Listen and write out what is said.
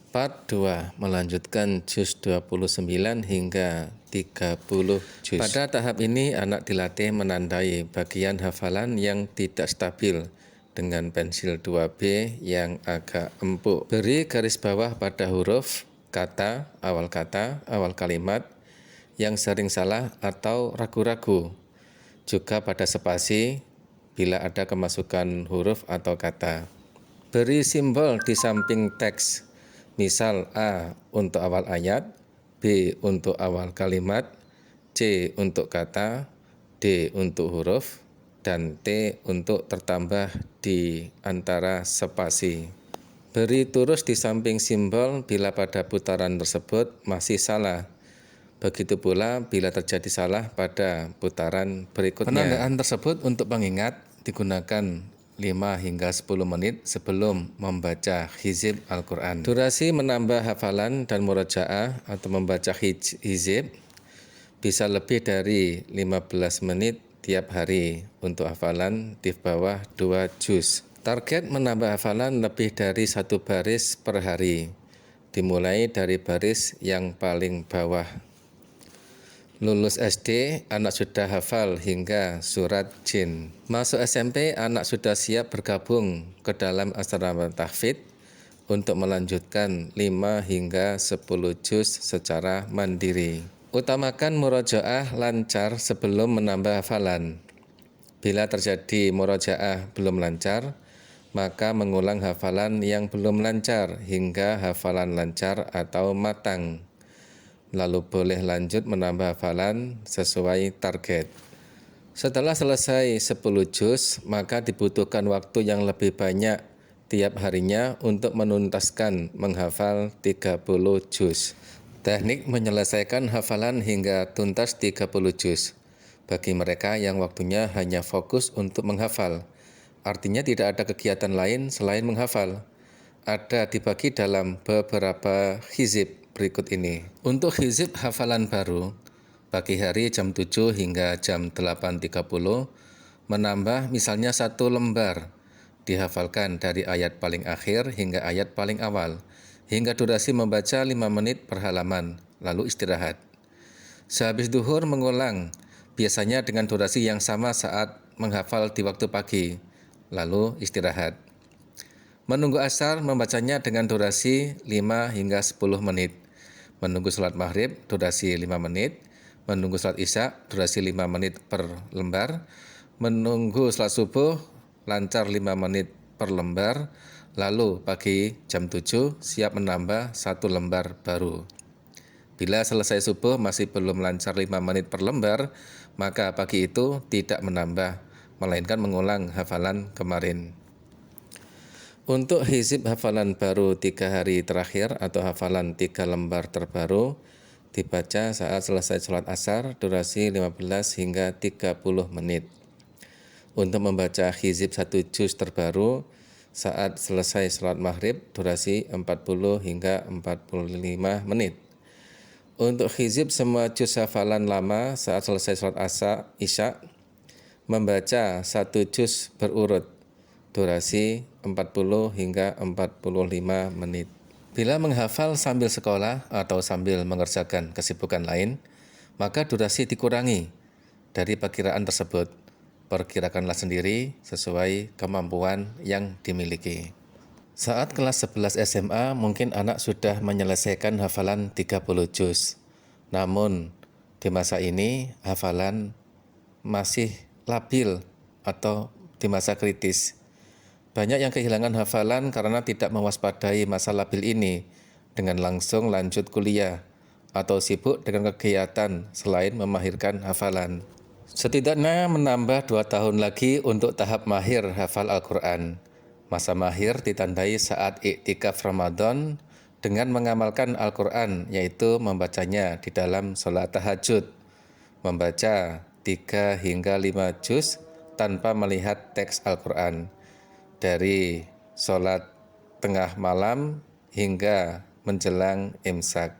Part 2 melanjutkan juz 29 hingga 30 juz. Pada tahap ini anak dilatih menandai bagian hafalan yang tidak stabil dengan pensil 2B yang agak empuk. Beri garis bawah pada huruf, kata, awal kalimat yang sering salah atau ragu-ragu. Juga pada spasi bila ada kemasukan huruf atau kata. Beri simbol di samping teks. Misal A untuk awal ayat, B untuk awal kalimat, C untuk kata, D untuk huruf, dan T untuk tertambah di antara spasi. Beri terus di samping simbol bila pada putaran tersebut masih salah. Begitu pula bila terjadi salah pada putaran berikutnya. Penandaan tersebut untuk pengingat digunakan 5 hingga 10 menit sebelum membaca hizib Al-Quran. Durasi menambah hafalan dan murojaah atau membaca hizib bisa lebih dari 15 menit tiap hari untuk hafalan di bawah 2 juz. Target menambah hafalan lebih dari 1 baris per hari, dimulai dari baris yang paling bawah. Lulus SD, anak sudah hafal hingga surat jin. Masuk SMP, anak sudah siap bergabung ke dalam asrama tahfidz untuk melanjutkan 5 hingga 10 juz secara mandiri. Utamakan murojaah lancar sebelum menambah hafalan. Bila terjadi murojaah belum lancar, maka mengulang hafalan yang belum lancar hingga hafalan lancar atau matang. Lalu boleh lanjut menambah hafalan sesuai target. Setelah selesai 10 juz, maka dibutuhkan waktu yang lebih banyak tiap harinya untuk menuntaskan menghafal 30 juz. Teknik menyelesaikan hafalan hingga tuntas 30 juz bagi mereka yang waktunya hanya fokus untuk menghafal. Artinya tidak ada kegiatan lain selain menghafal. Ada dibagi dalam beberapa hizib berikut ini. Untuk hizib hafalan baru, pagi hari jam 7 hingga jam 8.30, menambah misalnya 1 lembar, dihafalkan dari ayat paling akhir hingga ayat paling awal, hingga durasi membaca 5 menit per halaman, lalu istirahat. Sehabis duhur mengulang, biasanya dengan durasi yang sama saat menghafal di waktu pagi, lalu istirahat. Menunggu asar membacanya dengan durasi 5 hingga 10 menit. Menunggu sholat maghrib durasi 5 menit. Menunggu sholat isya durasi 5 menit per lembar. Menunggu sholat subuh lancar 5 menit per lembar. Lalu pagi jam 7 siap menambah 1 lembar baru. Bila selesai subuh masih belum lancar 5 menit per lembar, maka pagi itu tidak menambah, melainkan mengulang hafalan kemarin. Untuk hizib hafalan baru 3 hari terakhir atau hafalan 3 lembar terbaru dibaca saat selesai sholat asar durasi 15 hingga 30 menit. Untuk membaca hizib 1 juz terbaru saat selesai sholat maghrib durasi 40 hingga 45 menit. Untuk hizib semua juz hafalan lama saat selesai sholat isya membaca 1 juz berurut. Durasi 40 hingga 45 menit. Bila menghafal sambil sekolah atau sambil mengerjakan kesibukan lain, maka durasi dikurangi dari perkiraan tersebut. Perkirakanlah sendiri sesuai kemampuan yang dimiliki. Saat kelas 11 SMA, mungkin anak sudah menyelesaikan hafalan 30 juz. Namun, di masa ini hafalan masih labil atau di masa kritis. Banyak yang kehilangan hafalan karena tidak mewaspadai masa labil ini dengan langsung lanjut kuliah atau sibuk dengan kegiatan selain memahirkan hafalan. Setidaknya menambah 2 tahun lagi untuk tahap mahir hafal Al-Quran. Masa mahir ditandai saat iktikaf Ramadan dengan mengamalkan Al-Quran, yaitu membacanya di dalam sholat tahajud, membaca 3 hingga 5 juz tanpa melihat teks Al-Quran. Dari sholat tengah malam hingga menjelang imsak.